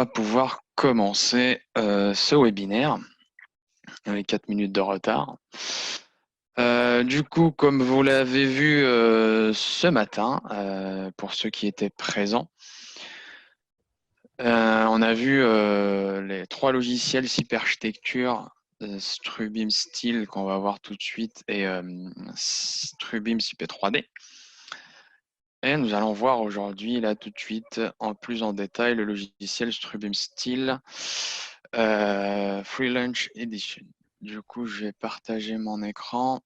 va pouvoir commencer ce webinaire avec 4 minutes de retard. Du coup, comme vous l'avez vu ce matin, pour ceux qui étaient présents, on a vu les 3 logiciels SIP Architecture, Strubeam Steel qu'on va voir tout de suite et Strubeam SIP 3D. Et nous allons voir aujourd'hui, là tout de suite, en plus en détail, le logiciel Strubeam Steel Free Launch Edition. Du coup, je vais partager mon écran.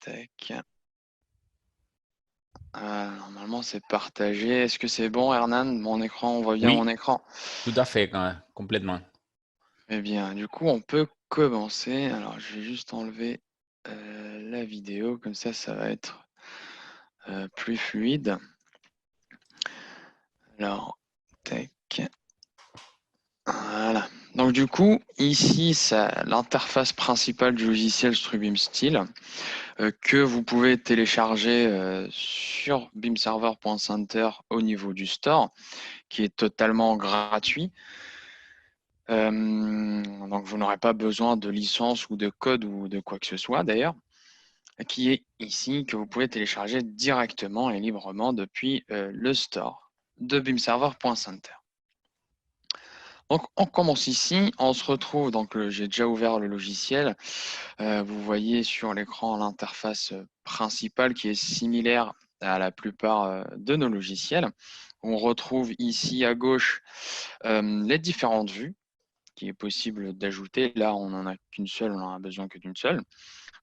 Tac. Normalement, c'est partagé. Est-ce que c'est bon, Hernan? Mon écran, on voit bien mon Oui, écran? tout à fait, complètement. Eh bien, du coup, on peut commencer. Alors, je vais juste enlever la vidéo, comme ça va être plus fluide. Alors, tac. Voilà. Donc du coup, ici, c'est l'interface principale du logiciel Strubeam Steel que vous pouvez télécharger sur beamserver.center au niveau du store, qui est totalement gratuit. Donc vous n'aurez pas besoin de licence ou de code ou de quoi que ce soit d'ailleurs, qui est ici, que vous pouvez télécharger directement et librement depuis le store de beamserver.center. Donc, on commence ici, on se retrouve, donc j'ai déjà ouvert le logiciel, vous voyez sur l'écran l'interface principale qui est similaire à la plupart de nos logiciels. On retrouve ici à gauche les différentes vues qui est possible d'ajouter. Là, on n'en a qu'une seule, on n'en a besoin que d'une seule,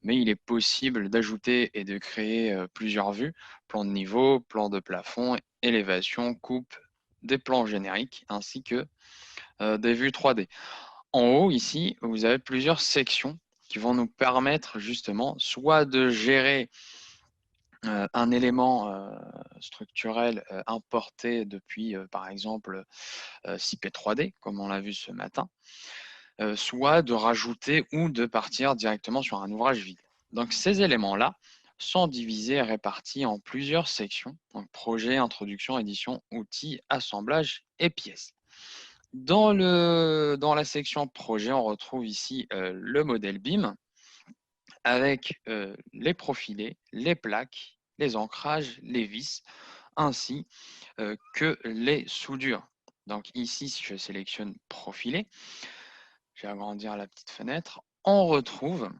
mais il est possible d'ajouter et de créer plusieurs vues, plan de niveau, plan de plafond, élévation, coupe, des plans génériques, ainsi que des vues 3D. En haut, ici, vous avez plusieurs sections qui vont nous permettre justement soit de gérer un élément structurel importé depuis, par exemple, CP3D, comme on l'a vu ce matin, soit de rajouter ou de partir directement sur un ouvrage vide. Donc ces éléments-là sont divisés et répartis en plusieurs sections, donc projet, introduction, édition, outils, assemblage et pièces. Dans la section projet, on retrouve ici le modèle BIM avec les profilés, les plaques, les ancrages, les vis, ainsi que les soudures. Donc ici, si je sélectionne profilé, je vais agrandir la petite fenêtre, on retrouve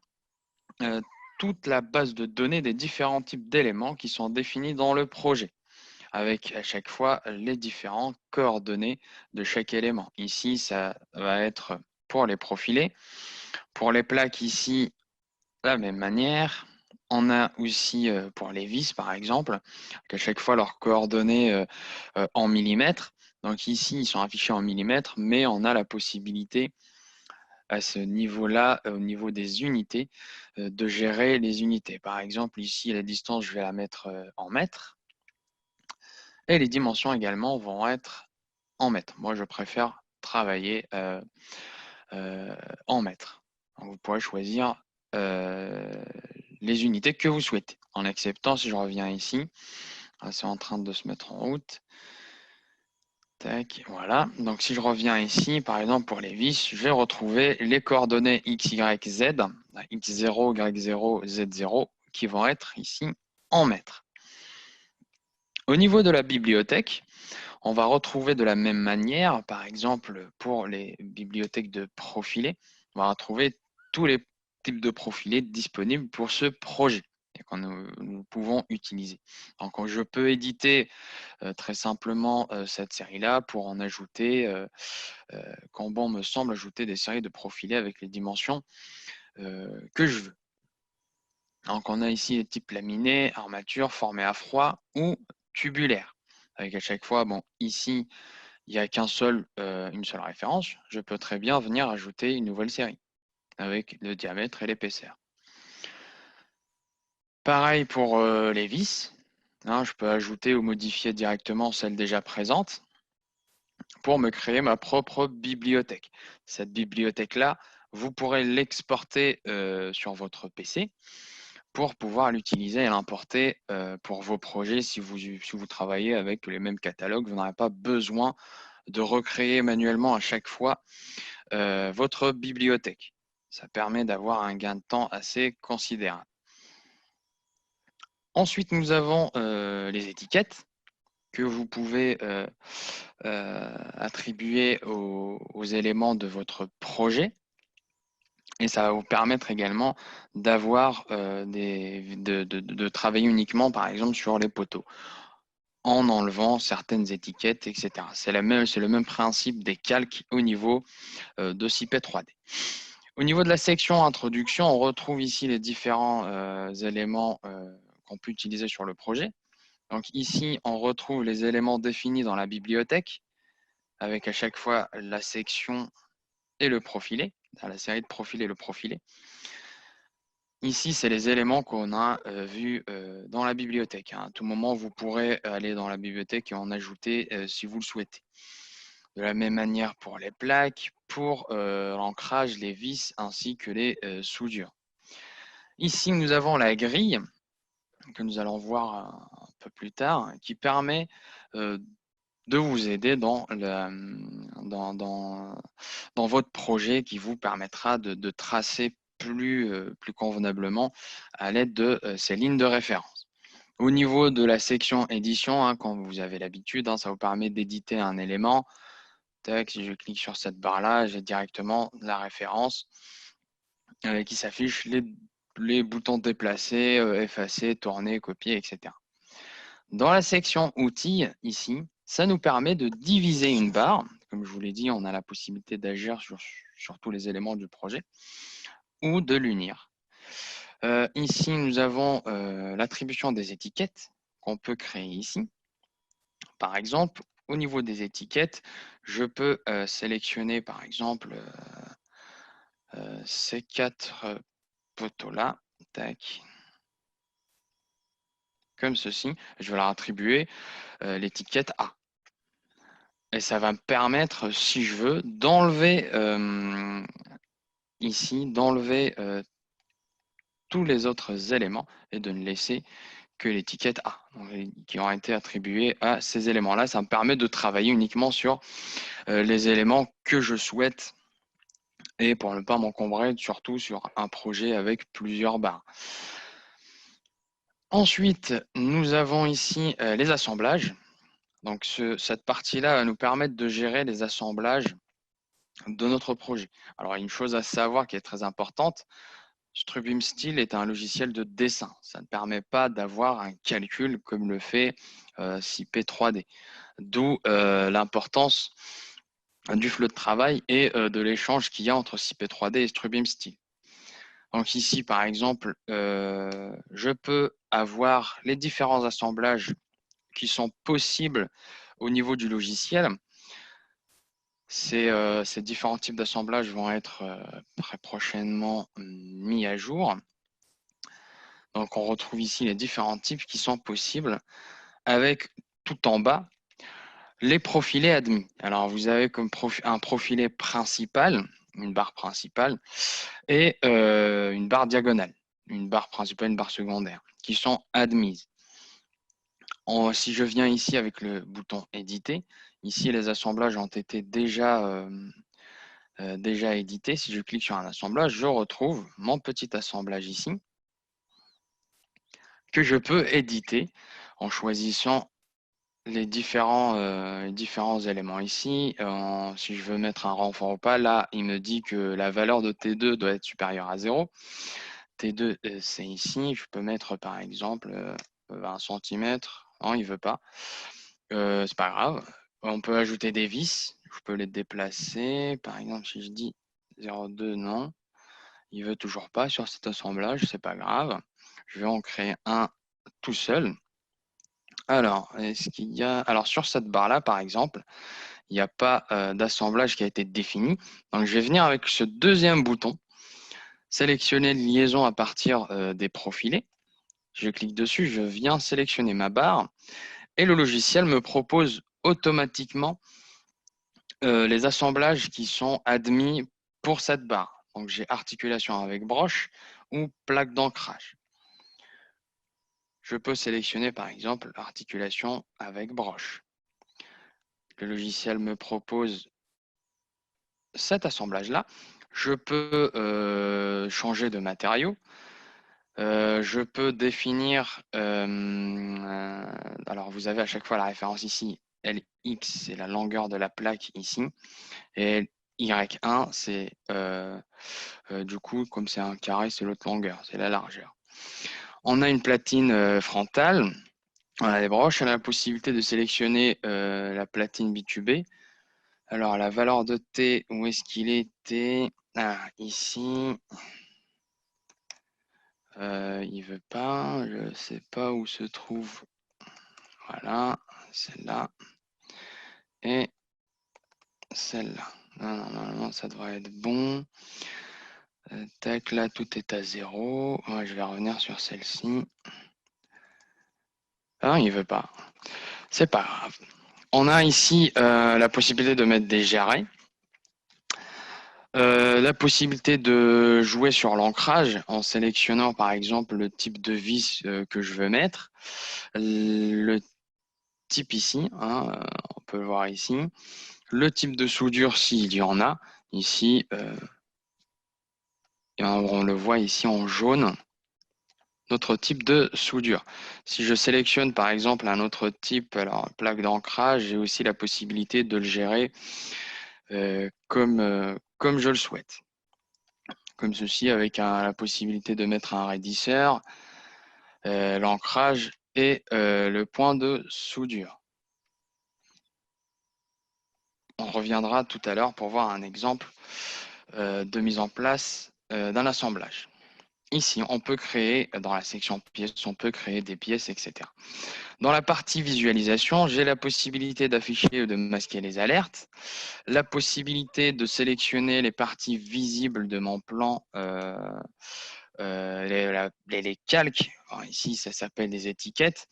toute la base de données des différents types d'éléments qui sont définis dans le projet, avec à chaque fois les différentes coordonnées de chaque élément. Ici, ça va être pour les profilés. Pour les plaques, ici, de la même manière. On a aussi pour les vis, par exemple, qu'à chaque fois leurs coordonnées en millimètres. Donc ici, ils sont affichés en millimètres, mais on a la possibilité à ce niveau-là, au niveau des unités, de gérer les unités. Par exemple, ici, la distance, je vais la mettre en mètres. Et les dimensions également vont être en mètres. Moi, je préfère travailler en mètres. Donc, vous pourrez choisir les unités que vous souhaitez. En acceptant, si je reviens ici, c'est en train de se mettre en route. Tac, voilà. Donc, si je reviens ici, par exemple, pour les vis, je vais retrouver les coordonnées X, Y, Z, X0, Y0, Z0, qui vont être ici en mètres. Au niveau de la bibliothèque, on va retrouver de la même manière, par exemple, pour les bibliothèques de profilés, on va retrouver tous les types de profilés disponibles pour ce projet et que nous pouvons utiliser. Donc, je peux éditer très simplement cette série-là pour en ajouter, quand bon me semble, ajouter des séries de profilés avec les dimensions que je veux. Donc, on a ici les types laminés, armature, formé à froid ou tubulaire. Avec à chaque fois, bon, ici, il n'y a une seule référence. Je peux très bien venir ajouter une nouvelle série avec le diamètre et l'épaisseur. Pareil pour les vis. Hein, je peux ajouter ou modifier directement celle déjà présente pour me créer ma propre bibliothèque. Cette bibliothèque-là, vous pourrez l'exporter sur votre PC pour pouvoir l'utiliser et l'importer pour vos projets. Si vous travaillez avec les mêmes catalogues, vous n'aurez pas besoin de recréer manuellement à chaque fois votre bibliothèque. Ça permet d'avoir un gain de temps assez considérable. Ensuite, nous avons les étiquettes que vous pouvez attribuer aux éléments de votre projet. Et ça va vous permettre également d'avoir de travailler uniquement, par exemple, sur les poteaux, en enlevant certaines étiquettes, etc. C'est le même principe des calques au niveau de CIP 3D. Au niveau de la section introduction, on retrouve ici les différents éléments qu'on peut utiliser sur le projet. Donc ici, on retrouve les éléments définis dans la bibliothèque, avec à chaque fois la section et le profilé, la série de profilés et le profilé. Ici, c'est les éléments qu'on a vus dans la bibliothèque. À tout moment, vous pourrez aller dans la bibliothèque et en ajouter si vous le souhaitez. De la même manière pour les plaques, pour l'ancrage, les vis ainsi que les soudures. Ici, nous avons la grille que nous allons voir un peu plus tard, qui permet de vous aider dans votre projet, qui vous permettra de tracer plus convenablement à l'aide de ces lignes de référence. Au niveau de la section édition, quand vous avez l'habitude, ça vous permet d'éditer un élément. Tac, si je clique sur cette barre-là, j'ai directement la référence qui s'affiche, les boutons déplacer, effacer, tourner, copier, etc. Dans la section outils, ici, ça nous permet de diviser une barre. Comme je vous l'ai dit, on a la possibilité d'agir sur tous les éléments du projet ou de l'unir. Ici, nous avons l'attribution des étiquettes qu'on peut créer ici. Par exemple, au niveau des étiquettes, je peux sélectionner, par exemple, ces 4 poteaux-là. Tac. Comme ceci. Je vais leur attribuer l'étiquette A. Et ça va me permettre, si je veux, d'enlever ici, d'enlever tous les autres éléments et de ne laisser que l'étiquette A, donc, qui ont été attribués à ces éléments-là. Ça me permet de travailler uniquement sur les éléments que je souhaite et pour ne pas m'encombrer surtout sur un projet avec plusieurs barres. Ensuite, nous avons ici les assemblages. Donc, cette partie-là va nous permettre de gérer les assemblages de notre projet. Alors, une chose à savoir qui est très importante, Strubeam Steel est un logiciel de dessin. Ça ne permet pas d'avoir un calcul comme le fait CIP 3D. D'où l'importance du flot de travail et de l'échange qu'il y a entre CIP 3D et Strubeam Steel. Donc ici, par exemple, je peux avoir les différents assemblages qui sont possibles au niveau du logiciel. Ces différents types d'assemblages vont être très prochainement mis à jour. Donc, on retrouve ici les différents types qui sont possibles avec tout en bas les profilés admis. Alors, vous avez comme un profilé principal, une barre principale, et une barre diagonale, une barre principale, une barre secondaire, qui sont admises. Si je viens ici avec le bouton éditer, ici les assemblages ont été déjà édités. Si je clique sur un assemblage, je retrouve mon petit assemblage ici que je peux éditer en choisissant les différents éléments ici. Si je veux mettre un renfort ou pas, là, il me dit que la valeur de T2 doit être supérieure à 0. T2, c'est ici. Je peux mettre, par exemple, 20 cm. Non, il ne veut pas. C'est pas grave. On peut ajouter des vis. Je peux les déplacer. Par exemple, si je dis 0,2, non. Il ne veut toujours pas sur cet assemblage. C'est pas grave. Je vais en créer un tout seul. Alors, est-ce qu'il y a... Alors, sur cette barre-là, par exemple, il n'y a pas d'assemblage qui a été défini. Donc, je vais venir avec ce deuxième bouton, sélectionner liaison à partir des profilés. Je clique dessus, je viens sélectionner ma barre et le logiciel me propose automatiquement les assemblages qui sont admis pour cette barre. Donc, j'ai articulation avec broche ou plaque d'ancrage. Je peux sélectionner par exemple articulation avec broche. le logiciel me propose cet assemblage-là. Je peux changer de matériau. Je peux définir, alors vous avez à chaque fois la référence ici, LX, c'est la longueur de la plaque ici, et Y1, c'est du coup, comme c'est un carré, c'est l'autre longueur, c'est la largeur. On a une platine frontale, on a les broches, on a la possibilité de sélectionner la platine bitubée. Alors, la valeur de T, où est-ce qu'il était? Ah, ici. Il veut pas, je ne sais pas où se trouve. Voilà, celle-là. Et celle-là. Normalement, ça devrait être bon. Tac, là, tout est à 0. Ouais, je vais revenir sur celle-ci. Ah, il veut pas. C'est pas grave. On a ici la possibilité de mettre des jarrets. La possibilité de jouer sur l'ancrage en sélectionnant par exemple le type de vis que je veux mettre, le type ici, hein, on peut le voir ici, le type de soudure s'il y en a, ici, et on le voit ici en jaune, notre type de soudure. Si je sélectionne par exemple un autre type, alors plaque d'ancrage, j'ai aussi la possibilité de le gérer comme je le souhaite. Comme ceci, avec la possibilité de mettre un raidisseur, l'ancrage et le point de soudure. On reviendra tout à l'heure pour voir un exemple de mise en place d'un assemblage. Ici, on peut créer, dans la section pièces, on peut créer des pièces, etc. Dans la partie visualisation, j'ai la possibilité d'afficher ou de masquer les alertes, la possibilité de sélectionner les parties visibles de mon plan, les calques. Alors ici, ça s'appelle des étiquettes,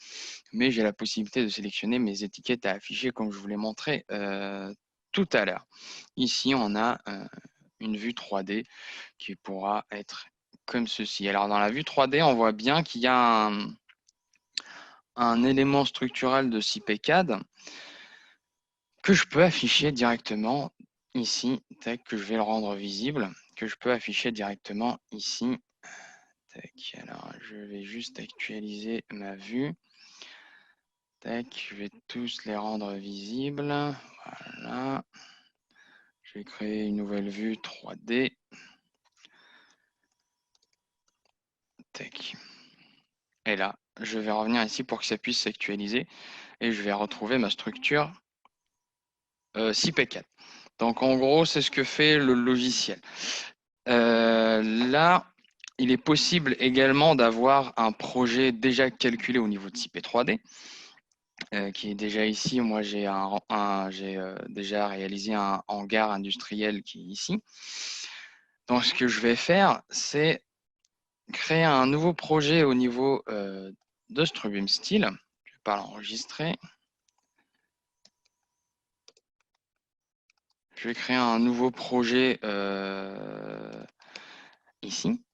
mais j'ai la possibilité de sélectionner mes étiquettes à afficher comme je vous l'ai montré tout à l'heure. Ici, on a une vue 3D qui pourra être comme ceci. Alors, dans la vue 3D, on voit bien qu'il y a un élément structurel de CPCAD que je peux afficher directement ici, tac, que je vais le rendre visible, que je peux afficher directement ici. Tac, alors, je vais juste actualiser ma vue. Tac, je vais tous les rendre visibles. Voilà. Je vais créer une nouvelle vue 3D. Tac. Et là, je vais revenir ici pour que ça puisse s'actualiser et je vais retrouver ma structure CP4. Donc en gros, c'est ce que fait le logiciel. Là, il est possible également d'avoir un projet déjà calculé au niveau de CP3D, qui est déjà ici. Moi, j'ai déjà réalisé un hangar industriel qui est ici. Donc ce que je vais faire, c'est créer un nouveau projet au niveau de Strubim Steel. Je ne vais pas l'enregistrer. Je vais créer un nouveau projet ici.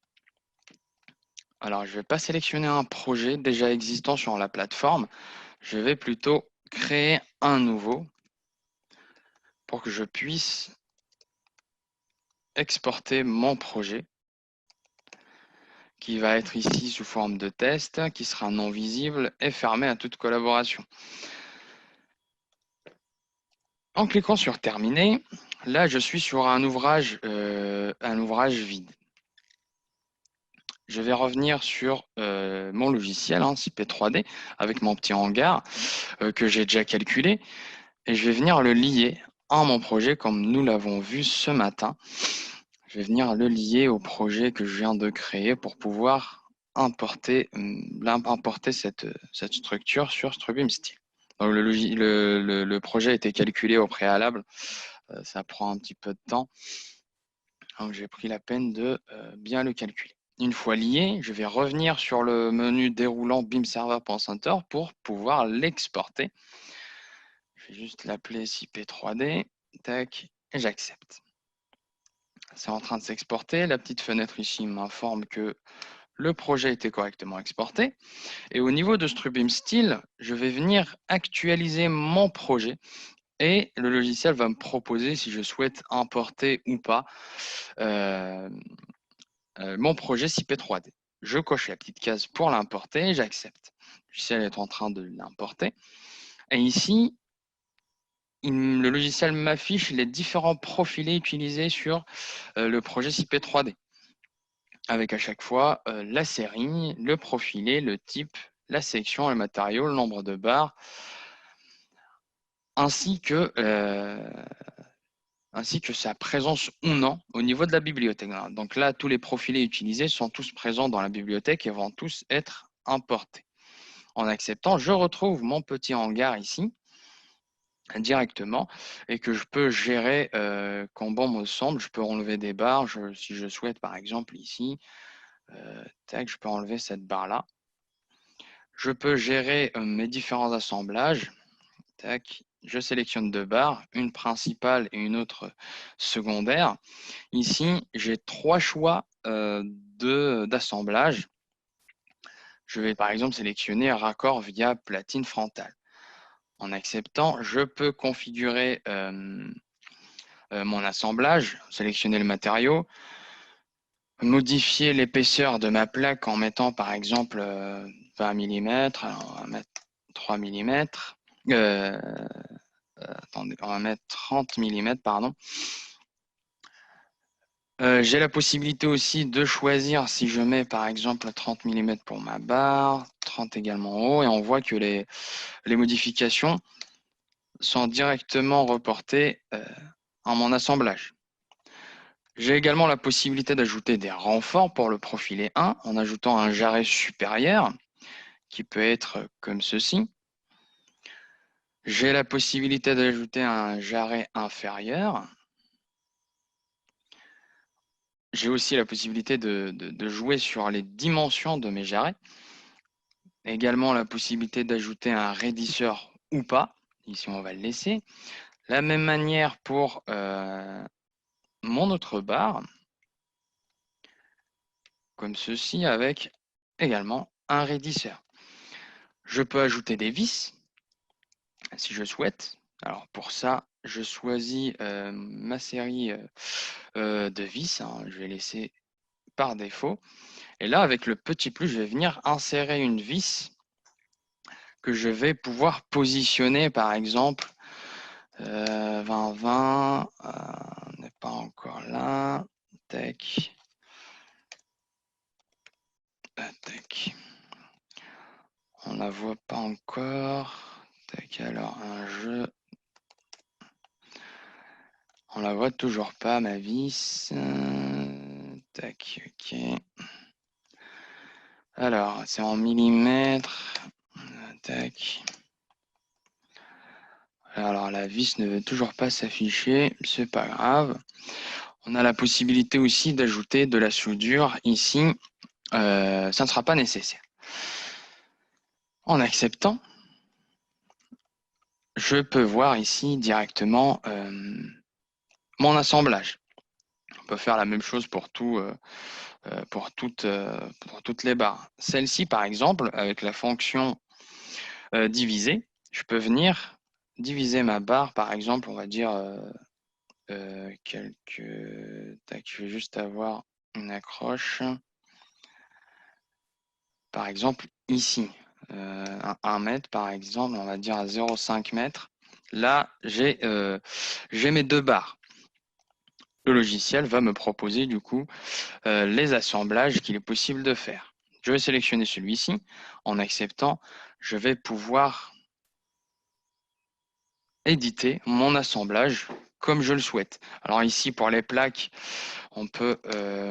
Alors, je ne vais pas sélectionner un projet déjà existant sur la plateforme. Je vais plutôt créer un nouveau pour que je puisse exporter mon projet qui va être ici sous forme de test, qui sera non visible et fermé à toute collaboration. En cliquant sur terminer, là je suis sur un ouvrage vide. Je vais revenir sur mon logiciel, CP3D, avec mon petit hangar que j'ai déjà calculé, et je vais venir le lier à mon projet comme nous l'avons vu ce matin. Je vais venir le lier au projet que je viens de créer pour pouvoir importer cette structure sur Strubim Steel. Donc le projet a été calculé au préalable, ça prend un petit peu de temps. Donc j'ai pris la peine de bien le calculer. Une fois lié, je vais revenir sur le menu déroulant BIMServer.center pour pouvoir l'exporter. Je vais juste l'appeler CP3D, tac, et j'accepte. C'est en train de s'exporter. La petite fenêtre ici m'informe que le projet a été correctement exporté. Et au niveau de Strubim Steel, je vais venir actualiser mon projet Et le logiciel va me proposer si je souhaite importer ou pas mon projet CP3D. Je coche la petite case pour l'importer, j'accepte. Le logiciel est en train de l'importer. Et ici, le logiciel m'affiche les différents profilés utilisés sur le projet CP3D. Avec à chaque fois la série, le profilé, le type, la section, le matériau, le nombre de barres, ainsi que sa présence ou non au niveau de la bibliothèque. Donc là, tous les profilés utilisés sont tous présents dans la bibliothèque et vont tous être importés. En acceptant, je retrouve mon petit hangar ici directement et que je peux gérer quand bon me semble. Je peux enlever des barres si je souhaite, par exemple ici. Tac, je peux enlever cette barre-là. Je peux gérer mes différents assemblages. Tac, je sélectionne deux barres, une principale et une autre secondaire. Ici, j'ai trois choix d'assemblage. Je vais par exemple sélectionner raccord via platine frontale. En acceptant, je peux configurer mon assemblage, sélectionner le matériau, modifier l'épaisseur de ma plaque en mettant par exemple 20 mm, alors on va mettre 3 mm, attendez, on va mettre 30 mm, pardon. J'ai la possibilité aussi de choisir si je mets par exemple 30 mm pour ma barre, 30 également en haut, et on voit que les modifications sont directement reportées en mon assemblage. J'ai également la possibilité d'ajouter des renforts pour le profiler 1 en ajoutant un jarret supérieur qui peut être comme ceci. J'ai la possibilité d'ajouter un jarret inférieur. J'ai aussi la possibilité de jouer sur les dimensions de mes jarrets. Également la possibilité d'ajouter un raidisseur ou pas. Ici, on va le laisser. La même manière pour mon autre barre, comme ceci, avec également un raidisseur. Je peux ajouter des vis, si je souhaite. Alors pour ça, je choisis ma série de vis. Hein, je vais laisser par défaut. Et là, avec le petit plus, je vais venir insérer une vis que je vais pouvoir positionner, par exemple, 20-20, on n'est pas encore là. Tac. Tac. On la voit pas encore. Tac, alors un jeu. On la voit toujours pas, ma vis. Tac, ok. Alors, c'est en millimètres. Tac. Alors, la vis ne veut toujours pas s'afficher. C'est pas grave. On a la possibilité aussi d'ajouter de la soudure ici. Ça ne sera pas nécessaire. En acceptant, je peux voir ici directement mon assemblage. On peut faire la même chose pour pour toutes les barres. Celle-ci, par exemple, avec la fonction diviser, je peux venir diviser ma barre, par exemple, on va dire quelques... Tac, je vais juste avoir une accroche. Par exemple, ici, 1 mètre, par exemple, on va dire à 0,5 mètres. Là, j'ai mes deux barres. Le logiciel va me proposer du coup les assemblages qu'il est possible de faire. Je vais sélectionner celui-ci. En acceptant, je vais pouvoir éditer mon assemblage comme je le souhaite. Alors ici, pour les plaques, on peut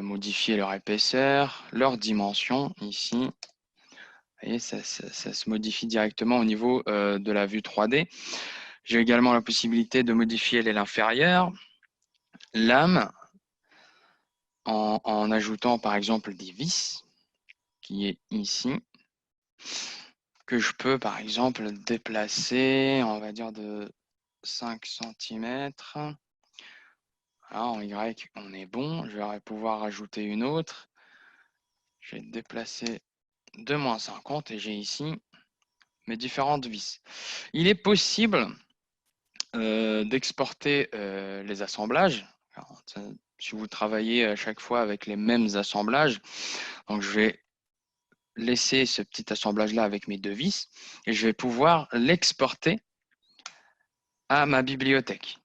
modifier leur épaisseur, leur dimension. Ici, vous voyez, ça se modifie directement au niveau de la vue 3D. J'ai également la possibilité de modifier l'aile inférieure, l'âme, en ajoutant par exemple des vis, qui est ici, que je peux par exemple déplacer, on va dire de 5 cm. Là, en Y, on est bon. Je vais pouvoir ajouter une autre. Je vais déplacer de -50 et j'ai ici mes différentes vis. Il est possible d'exporter les assemblages. Alors, si vous travaillez à chaque fois avec les mêmes assemblages, donc je vais laisser ce petit assemblage-là avec mes deux vis et je vais pouvoir l'exporter à ma bibliothèque.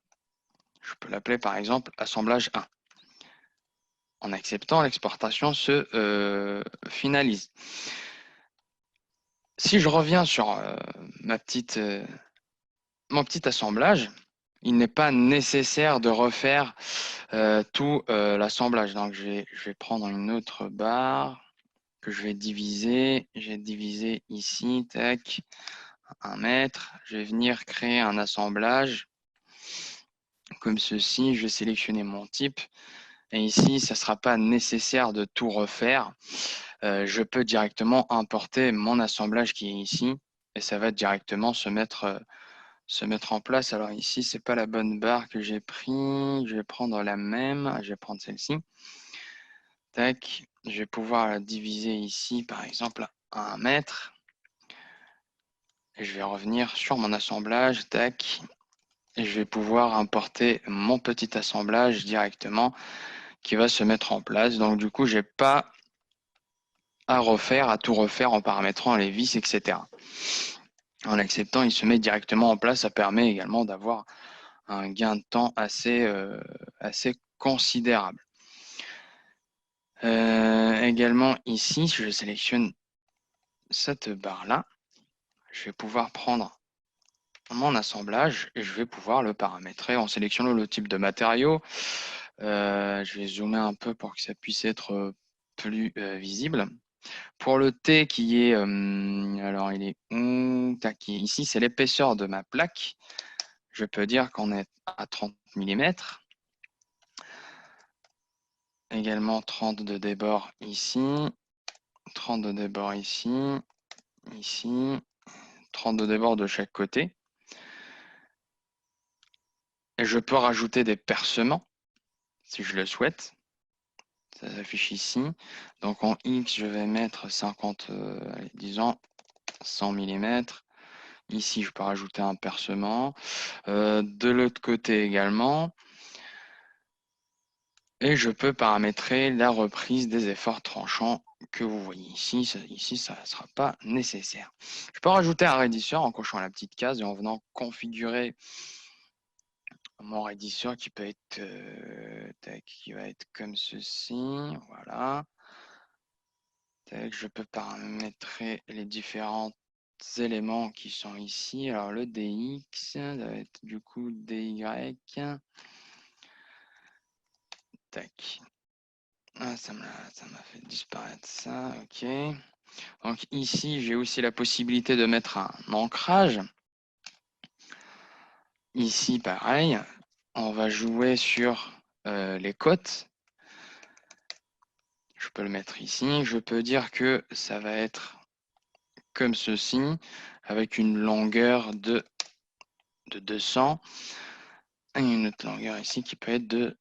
Je peux l'appeler par exemple assemblage 1. En acceptant, l'exportation se finalise. Si je reviens sur mon petit assemblage, il n'est pas nécessaire de refaire tout l'assemblage. Donc, je vais prendre une autre barre que je vais diviser. J'ai divisé ici, tac, 1 mètre. Je vais venir créer un assemblage comme ceci. Je vais sélectionner mon type. Et ici, ça ne sera pas nécessaire de tout refaire. Je peux directement importer mon assemblage qui est ici et ça va directement se mettre en place. Alors ici, c'est pas la bonne barre que j'ai pris. Je vais prendre la même. Je vais prendre celle-ci. Tac. Je vais pouvoir la diviser ici, par exemple, à 1 mètre. Et je vais revenir sur mon assemblage. Tac. Et je vais pouvoir importer mon petit assemblage directement qui va se mettre en place. Donc du coup, j'ai pas à tout refaire en paramétrant les vis, etc. En l'acceptant, il se met directement en place. Ça permet également d'avoir un gain de temps assez considérable. Également ici, si je sélectionne cette barre-là, je vais pouvoir prendre mon assemblage et je vais pouvoir le paramétrer en sélectionnant le type de matériau. Je vais zoomer un peu pour que ça puisse être plus visible. Pour le T qui est, alors il est où? Tac, ici c'est l'épaisseur de ma plaque. Je peux dire qu'on est à 30 mm. Également 30 de débord ici, 30 de débord ici, ici, 30 de débord de chaque côté. Et je peux rajouter des percements si je le souhaite. Ça s'affiche ici. Donc en X, je vais mettre 50, disons 100 mm. Ici, je peux rajouter un percement. De l'autre côté également. Et je peux paramétrer la reprise des efforts tranchants que vous voyez ici. Ici, ça ne sera pas nécessaire. Je peux rajouter un raidisseur en cochant la petite case et en venant configurer mon raidisseur qui peut être qui va être comme ceci. Voilà. Je peux paramétrer les différents éléments qui sont ici. Alors le DX, ça va être du coup DY. Tac. Ah, ça m'a fait disparaître ça. Ok. Donc ici, j'ai aussi la possibilité de mettre un ancrage. Ici, pareil. On va jouer sur les côtes. Je peux le mettre ici. Je peux dire que ça va être comme ceci, avec une longueur de 200 et une autre longueur ici qui peut être de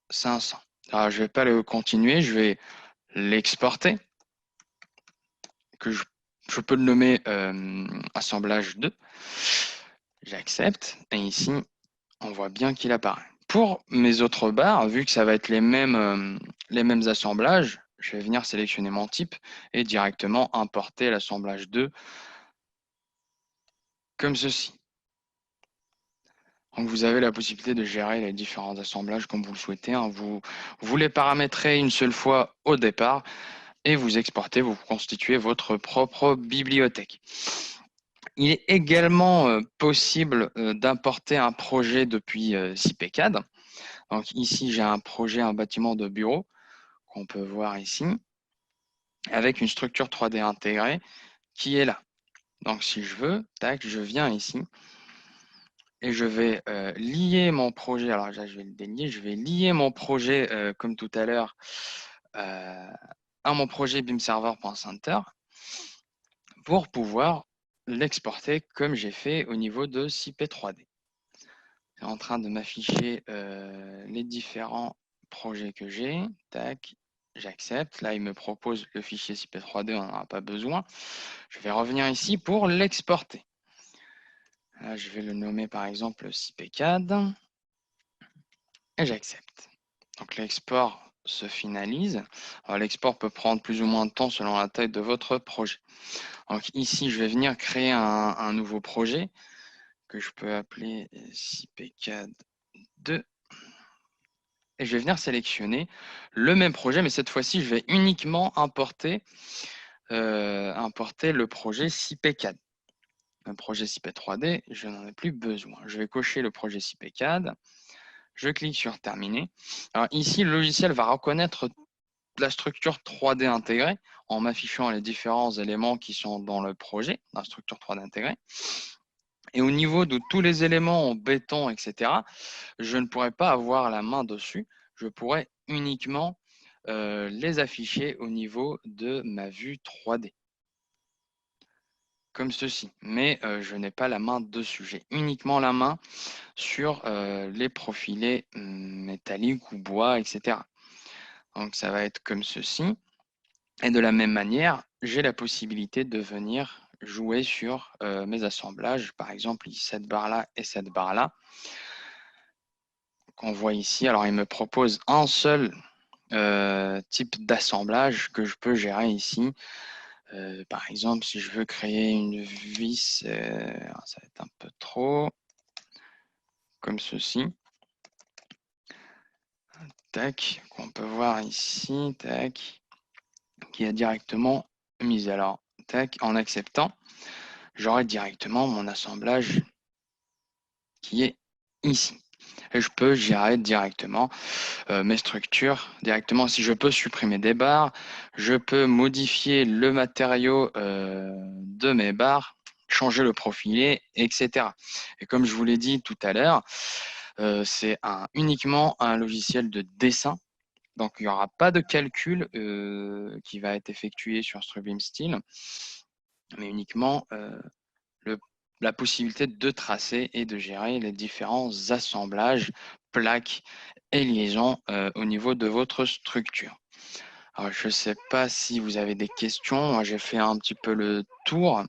500. Alors, je ne vais pas le continuer, je vais l'exporter, que je peux le nommer assemblage 2. J'accepte et ici, on voit bien qu'il apparaît. Pour mes autres barres, vu que ça va être les mêmes assemblages, je vais venir sélectionner mon type et directement importer l'assemblage 2 comme ceci. Donc vous avez la possibilité de gérer les différents assemblages comme vous le souhaitez. Vous les paramétrez une seule fois au départ et vous exportez, vous constituez votre propre bibliothèque. Il est également possible d'importer un projet depuis CPCAD. Donc ici, j'ai un projet, un bâtiment de bureau qu'on peut voir ici, avec une structure 3D intégrée qui est là. Donc si je veux, tac, je viens ici et je vais lier mon projet. Alors là, je vais le délier. Je vais lier mon projet, comme tout à l'heure, à mon projet BIMServer.center pour pouvoir l'exporter comme j'ai fait au niveau de CP3D. C'est en train de m'afficher les différents projets que j'ai. Tac, j'accepte. Là, il me propose le fichier CP3D, on n'en aura pas besoin. Je vais revenir ici pour l'exporter. Là, je vais le nommer par exemple CPCAD et j'accepte. Donc l'export se finalise. Alors l'export peut prendre plus ou moins de temps selon la taille de votre projet. Donc ici, je vais venir créer un nouveau projet que je peux appeler CPCAD 2. Et je vais venir sélectionner le même projet, mais cette fois-ci, je vais uniquement importer le projet CPCAD. Un projet CP 3D, je n'en ai plus besoin. Je vais cocher le projet CPCAD. Je clique sur Terminer. Alors ici, le logiciel va reconnaître la structure 3D intégrée en m'affichant les différents éléments qui sont dans le projet, la structure 3D intégrée. Et au niveau de tous les éléments en béton, etc., je ne pourrais pas avoir la main dessus. Je pourrais uniquement les afficher au niveau de ma vue 3D. Comme ceci. Mais je n'ai pas la main dessus. J'ai uniquement la main sur les profilés métalliques ou bois, etc. Donc ça va être comme ceci. Et de la même manière, j'ai la possibilité de venir jouer sur mes assemblages. Par exemple, cette barre-là et cette barre-là. Qu'on voit ici. Alors, il me propose un seul type d'assemblage que je peux gérer ici. Par exemple, si je veux créer une vis, ça va être un peu trop, comme ceci. Tac, qu'on peut voir ici, tac, qui est directement mise. Alors, tac, en acceptant, j'aurai directement mon assemblage qui est ici. Et je peux gérer directement mes structures directement. Si je peux supprimer des barres, je peux modifier le matériau de mes barres, changer le profilé, etc. Et comme je vous l'ai dit tout à l'heure, c'est uniquement un logiciel de dessin. Donc, il n'y aura pas de calcul qui va être effectué sur Strubeam Steel, mais uniquement la possibilité de tracer et de gérer les différents assemblages, plaques et liaisons au niveau de votre structure. Alors, je ne sais pas si vous avez des questions. Moi, j'ai fait un petit peu le tour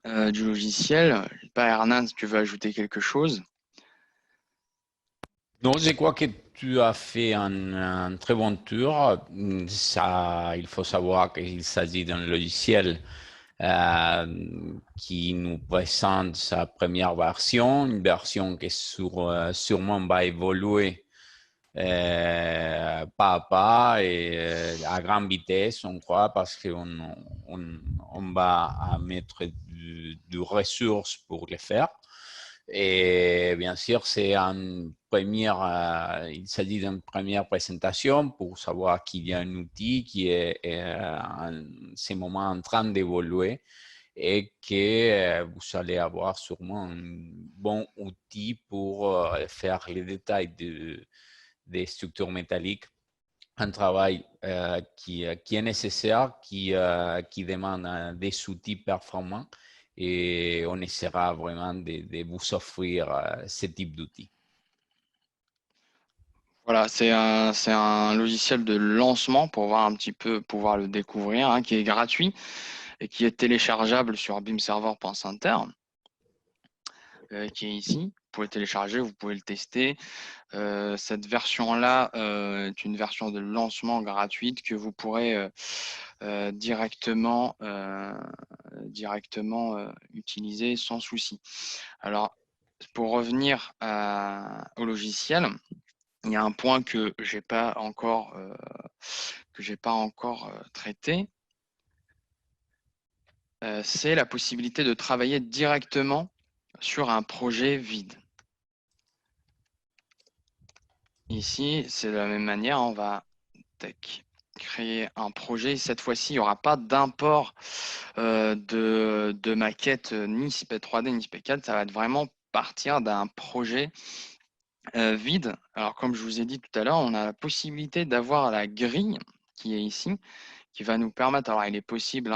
du logiciel. Je sais pas, Hernan, si tu veux ajouter quelque chose. Non, je crois que tu as fait un très bon tour. Ça, il faut savoir qu'il s'agit d'un logiciel qui nous présente sa première version, une version qui sûrement va évoluer pas à pas et à grande vitesse, on croit, parce qu'on va mettre du ressources pour le faire. Et bien sûr, il s'agit d'une première présentation pour savoir qu'il y a un outil qui est en ce moment en train d'évoluer et que vous allez avoir sûrement un bon outil pour faire les détails des structures métalliques. Un travail qui est nécessaire, qui demande des outils performants et on essaiera vraiment de vous offrir ce type d'outils. Voilà, c'est un logiciel de lancement pour voir un petit peu, pouvoir le découvrir, hein, qui est gratuit et qui est téléchargeable sur beamserver.center, qui est ici. Vous pouvez le télécharger, vous pouvez le tester. Cette version-là est une version de lancement gratuite que vous pourrez directement utiliser sans souci. Alors, pour revenir au logiciel, il y a un point que j'ai pas encore traité. C'est la possibilité de travailler directement sur un projet vide. Ici, c'est de la même manière, on va créer un projet. Cette fois-ci, il n'y aura pas d'import de maquette ni CP3D ni CP4. Ça va être vraiment partir d'un projet vide. Alors, comme je vous ai dit tout à l'heure, on a la possibilité d'avoir la grille qui est ici, qui va nous permettre, alors il est possible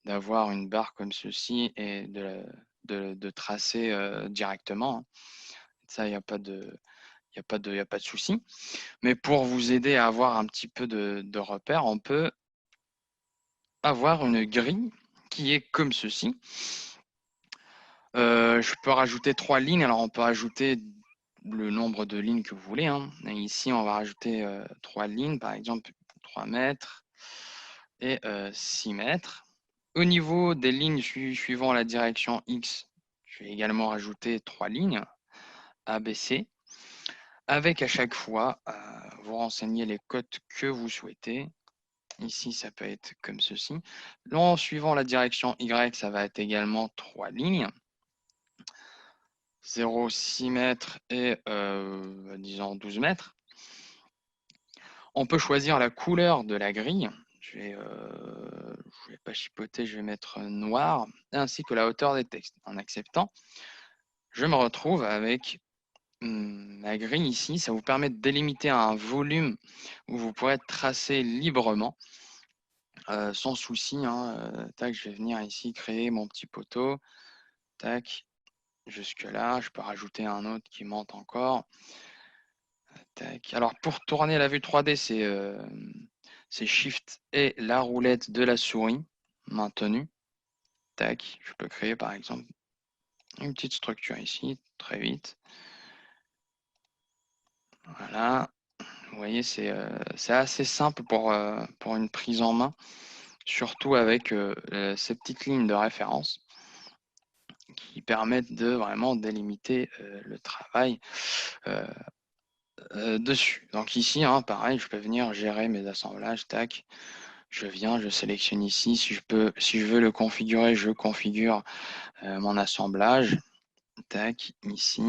d'avoir une barre comme ceci et de tracer directement. Ça, il n'y a pas de... Il n'y a pas de souci. Mais pour vous aider à avoir un petit peu de repères, on peut avoir une grille qui est comme ceci. Je peux rajouter 3 lignes. Alors, on peut rajouter le nombre de lignes que vous voulez, hein. Et ici, on va rajouter 3 lignes, par exemple 3 mètres et 6 mètres. Au niveau des lignes suivant la direction X, je vais également rajouter 3 lignes A, B, C, avec à chaque fois, vous renseignez les codes que vous souhaitez. Ici, ça peut être comme ceci. En suivant la direction Y, ça va être également 3 lignes. 0,6 mètres et disons 12 mètres. On peut choisir la couleur de la grille. Je vais pas chipoter, je vais mettre noir, ainsi que la hauteur des textes. En acceptant, je me retrouve avec la grille ici. Ça vous permet de délimiter un volume où vous pourrez tracer librement, sans souci, hein. Tac, je vais venir ici créer mon petit poteau. Tac, jusque là. Je peux rajouter un autre qui monte encore. Tac. Alors, pour tourner la vue 3D, c'est Shift et la roulette de la souris maintenue. Tac. Je peux créer, par exemple, une petite structure ici, très vite. Voilà. Vous voyez, c'est assez simple pour une prise en main, surtout avec ces petites lignes de référence qui permettent de vraiment délimiter le travail dessus. Donc ici, hein, pareil, je peux venir gérer mes assemblages. Tac. Je viens, je sélectionne ici. Si je veux le configurer, je configure mon assemblage. Tac, ici.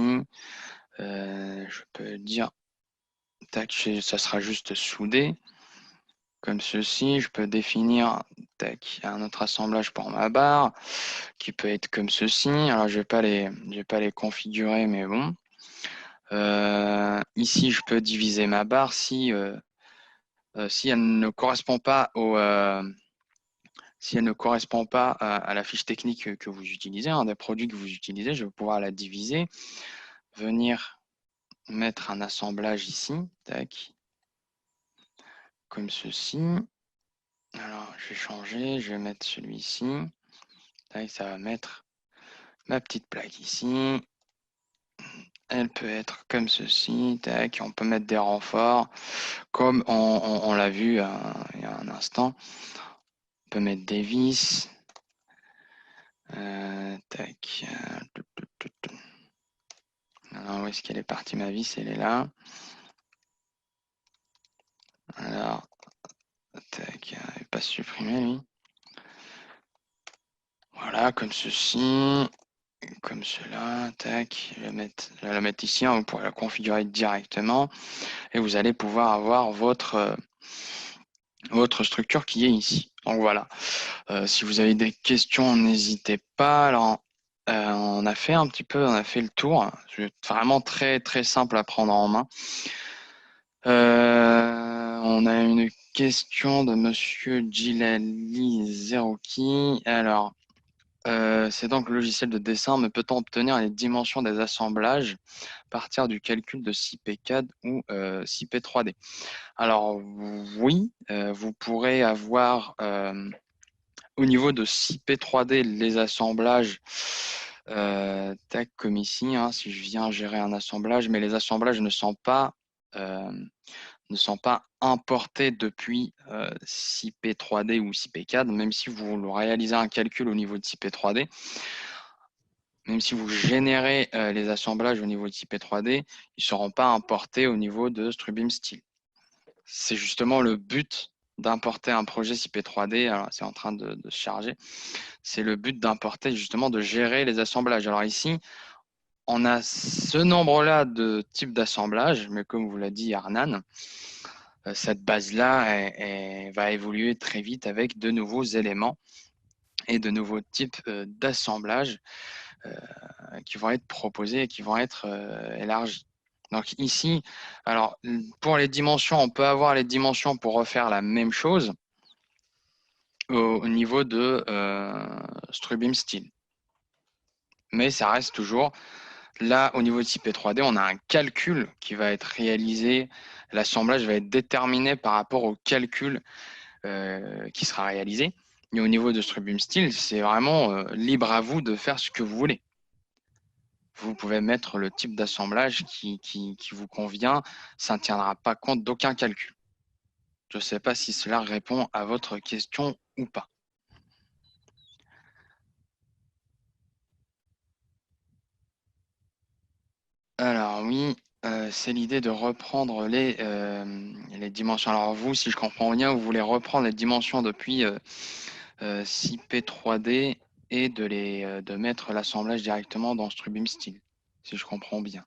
Je peux dire, tac, ça sera juste soudé. Comme ceci. Je peux définir, tac, un autre assemblage pour ma barre qui peut être comme ceci. Alors, je vais pas les configurer, mais bon. Ici, je peux diviser ma barre si elle ne correspond pas si elle ne correspond pas à la fiche technique que vous utilisez, des produits que vous utilisez, je vais pouvoir la diviser, venir mettre un assemblage ici, tac, comme ceci. Alors, je vais changer, je vais mettre celui-ci, tac, ça va mettre ma petite plaque ici. Elle peut être comme ceci, tac, on peut mettre des renforts, comme on l'a vu il y a un instant. On peut mettre des vis. Tac. Alors, où est-ce qu'elle est partie ma vis? Elle est là. Alors, tac, il n'est pas supprimé lui. Voilà, comme ceci, comme cela, tac. Je vais la mettre ici, vous pourrez la configurer directement et vous allez pouvoir avoir votre structure qui est ici. Donc voilà. Si vous avez des questions, n'hésitez pas. Alors, on a fait le tour. C'est vraiment très très simple à prendre en main. On a une question de Monsieur Gilali Zerouki. Alors, c'est donc le logiciel de dessin, mais peut-on obtenir les dimensions des assemblages à partir du calcul de 6P4 ou 6P3D? Alors, oui, vous pourrez avoir au niveau de 6P3D les assemblages, tac, comme ici, si je viens gérer un assemblage, mais les assemblages ne sont pas importés depuis 6P3D ou 6P4, même si vous réalisez un calcul au niveau de 6P3D, même si vous générez les assemblages au niveau de 6P3D, ils ne seront pas importés au niveau de Strubeam Steel. C'est justement le but d'importer un projet 6P3D. Alors, c'est en train de se charger. C'est le but d'importer, justement, de gérer les assemblages. Alors ici, on a ce nombre-là de types d'assemblage, mais comme vous l'a dit Arnan, cette base-là va évoluer très vite avec de nouveaux éléments et de nouveaux types d'assemblage qui vont être proposés et qui vont être élargis. Donc ici, alors pour les dimensions, on peut avoir les dimensions pour refaire la même chose au niveau de Strubeam Steel. Mais ça reste toujours là, au niveau de CP3D, on a un calcul qui va être réalisé. L'assemblage va être déterminé par rapport au calcul qui sera réalisé. Et au niveau de Strubeam Steel, c'est vraiment libre à vous de faire ce que vous voulez. vous pouvez mettre le type d'assemblage qui vous convient. Ça ne tiendra pas compte d'aucun calcul. Je ne sais pas si cela répond à votre question ou pas. Alors oui, c'est l'idée de reprendre les dimensions. Alors vous, si je comprends bien, vous voulez reprendre les dimensions depuis 6P3D et de mettre l'assemblage directement dans Strubim Style, si je comprends bien.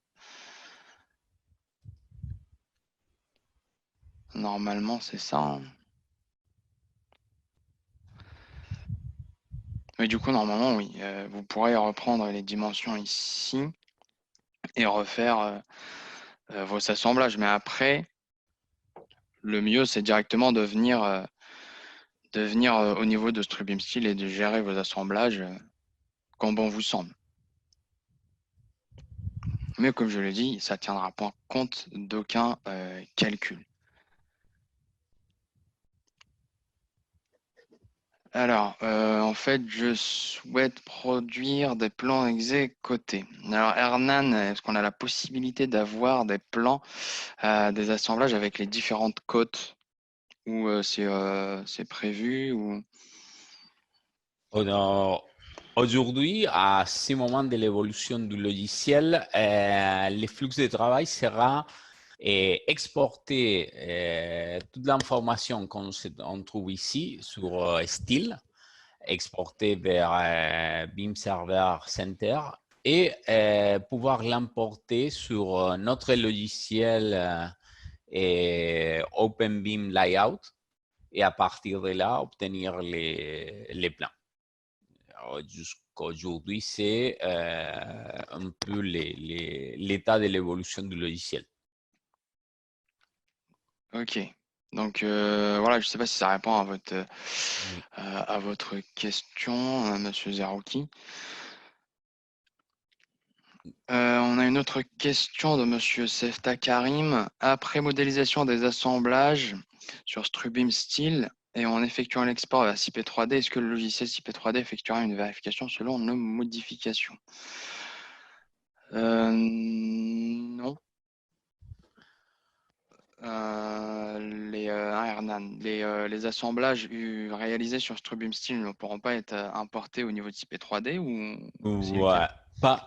Normalement, c'est ça, hein. Mais du coup, normalement, oui. Vous pourrez reprendre les dimensions ici et refaire vos assemblages. Mais après, le mieux, c'est directement de venir au niveau de Strubim Style et de gérer vos assemblages quand bon vous semble. Mais comme je l'ai dit, ça ne tiendra pas compte d'aucun calcul. Alors, en fait, je souhaite produire des plans exécutés. Alors, Hernan, est-ce qu'on a la possibilité d'avoir des plans, des assemblages avec les différentes cotes ou c'est prévu ou... Alors, aujourd'hui, à ce moment de l'évolution du logiciel, le flux de travail sera exporter toute l'information qu'on trouve ici sur Style, exporter vers BIM Server Center et pouvoir l'importer sur notre logiciel OpenBIM Layout et à partir de là, obtenir les plans. Jusqu'aujourd'hui, c'est un peu l'état de l'évolution du logiciel. Ok. Donc voilà, je ne sais pas si ça répond Oui. à votre question, Monsieur Zerouki. On a une autre question de Monsieur Sefta Karim. Après modélisation des assemblages sur Strubim Style et en effectuant l'export vers CP3D, est-ce que le logiciel CP3D effectuera une vérification selon nos modifications? Non. Hernan, les assemblages réalisés sur Strubim Style ne pourront pas être importés au niveau de CP3D ou c'est le cas? Ouais.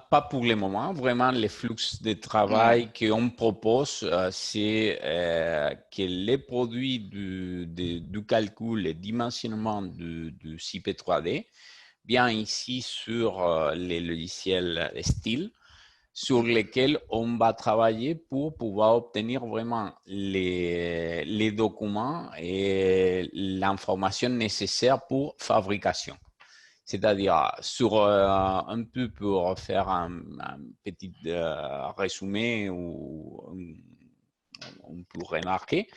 Pas pour le moment. Vraiment, les flux de Ouais. travail qu'on propose, c'est que les produits du calcul et dimensionnement du CP3D, bien ici sur les logiciels style, sur lesquels on va travailler pour pouvoir obtenir vraiment les documents et l'information nécessaire pour fabrication. C'est-à-dire, sur un peu pour faire un petit résumé où on peut remarquer,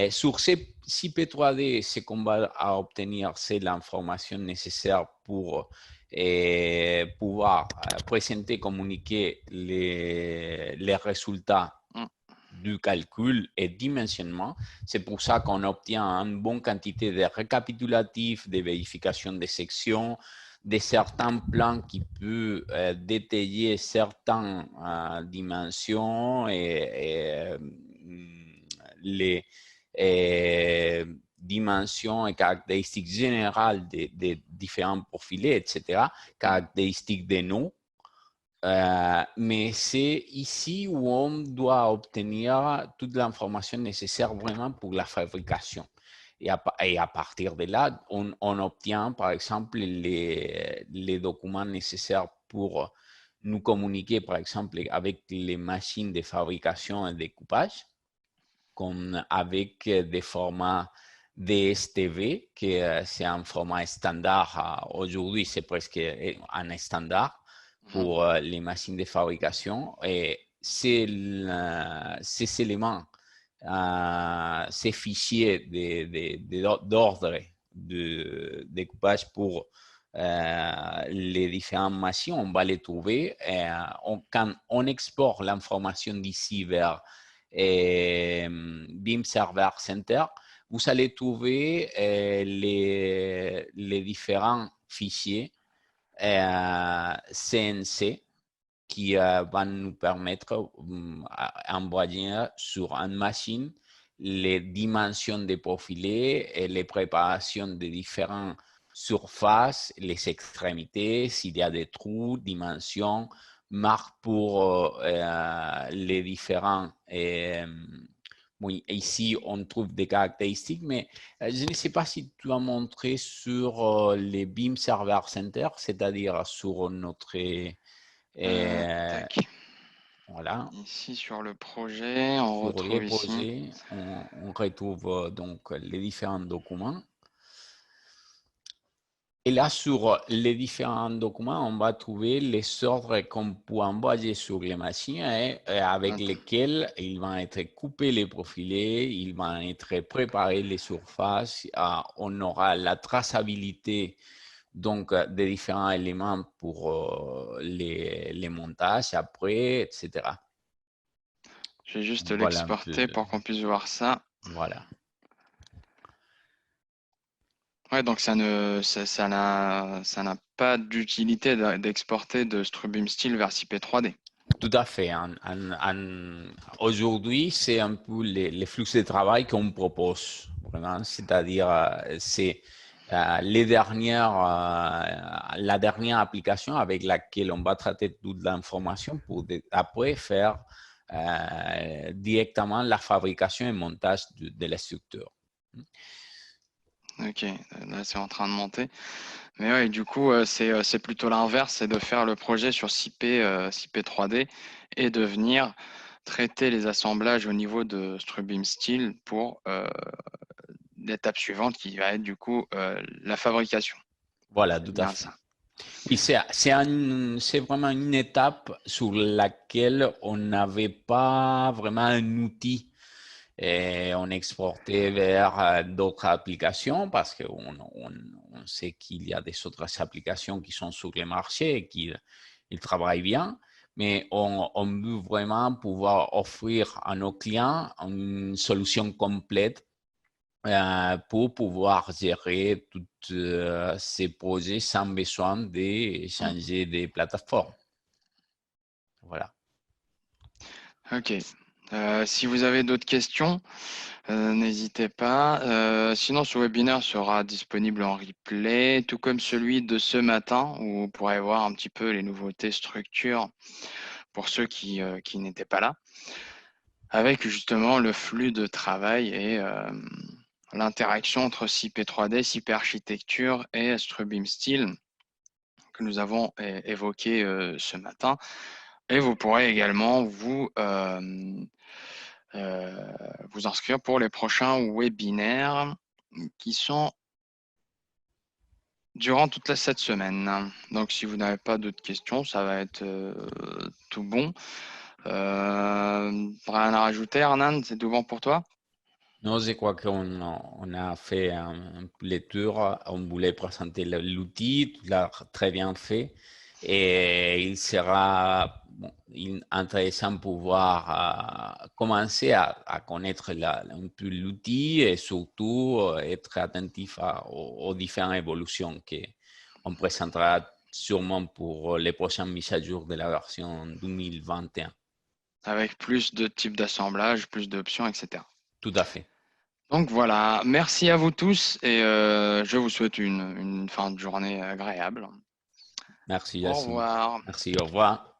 sur ces CP3D, ce qu'on va obtenir, c'est l'information nécessaire pour pouvoir présenter, communiquer les résultats Mm. du calcul et dimensionnement. C'est pour ça qu'on obtient une bonne quantité de récapitulatifs, de vérifications de sections, de certains plans qui peuvent détailler certaines dimensions et les dimensions et caractéristiques générales des différents profils, etc., caractéristiques des noms. Mais c'est ici où on doit obtenir toute l'information nécessaire vraiment pour la fabrication. Et à partir de là, on obtient par exemple les documents nécessaires pour nous communiquer par exemple avec les machines de fabrication et de découpage, comme avec des formats DSTV, qui c'est un format standard. Aujourd'hui, c'est presque un standard Mhm. pour les machines de fabrication. Et ces éléments, ces fichiers d'ordre de découpage pour les différentes machines, on va les trouver. Quand on exporte l'information d'ici vers BIM Server Center, vous allez trouver les différents fichiers CNC qui va nous permettre d'envoyer sur une machine les dimensions des profilés et les préparations des différentes surfaces, les extrémités, s'il y a des trous, dimensions, marques pour les différents. Oui, ici, on trouve des caractéristiques, mais je ne sais pas si tu as montré sur les BIM Server Center, c'est-à-dire sur notre... Tac. voilà, Ici, sur le projet, on sur les retrouve ici. projets, on retrouve donc les différents documents. Et là, sur les différents documents, on va trouver les ordres qu'on peut envoyer sur les machines et avec lesquels ils vont être coupés les profilés, ils vont être préparés les surfaces. On aura la traçabilité donc des différents éléments pour les montages après, etc. Je vais juste Voilà un peu. l'exporter pour qu'on puisse voir ça. Voilà. Ouais, donc ça n'a pas d'utilité d'exporter de Strubim Steel vers CP 3D. Tout à fait. Aujourd'hui, c'est un peu les flux de travail qu'on propose, vraiment. C'est-à-dire, c'est la dernière application avec laquelle on va traiter toute l'information pour après faire directement la fabrication et montage de la structure. Ok, là c'est en train de monter. Mais ouais, du coup, c'est plutôt l'inverse, c'est de faire le projet sur CP 3D et de venir traiter les assemblages au niveau de Strubim Steel pour l'étape suivante qui va être du coup la fabrication. Voilà, C'est tout à bien fait. ça. Oui, c'est vraiment une étape sur laquelle on n'avait pas vraiment un outil et on exportait vers d'autres applications parce qu'on sait qu'il y a des autres applications qui sont sur le marché et qui ils travaillent bien, mais on veut vraiment pouvoir offrir à nos clients une solution complète pour pouvoir gérer tous ces projets sans besoin de changer de plateforme. Voilà. Ok. Si vous avez d'autres questions, n'hésitez pas. Sinon, ce webinaire sera disponible en replay, tout comme celui de ce matin, où vous pourrez voir un petit peu les nouveautés structures pour ceux qui n'étaient pas là, avec justement le flux de travail et l'interaction entre CP3D, CP Architecture et Strubim Steel que nous avons évoqué ce matin. Et vous pourrez également vous inscrire pour les prochains webinaires qui sont durant toute cette semaine. Donc, si vous n'avez pas d'autres questions, ça va être tout bon. Rien à rajouter, Hernan, c'est tout bon pour toi? Non, je crois qu'on a fait un peu les tours. On voulait présenter l'outil, tu l'as très bien fait. Et il sera intéressant de pouvoir commencer à connaître un peu l'outil et surtout être attentif aux différentes évolutions qu'on présentera sûrement pour les prochaines mises à jour de la version 2021. Avec plus de types d'assemblage, plus d'options, etc. Tout à fait. Donc voilà, merci à vous tous et je vous souhaite une fin de journée agréable. Merci, Au Yacine. revoir. Merci, au revoir.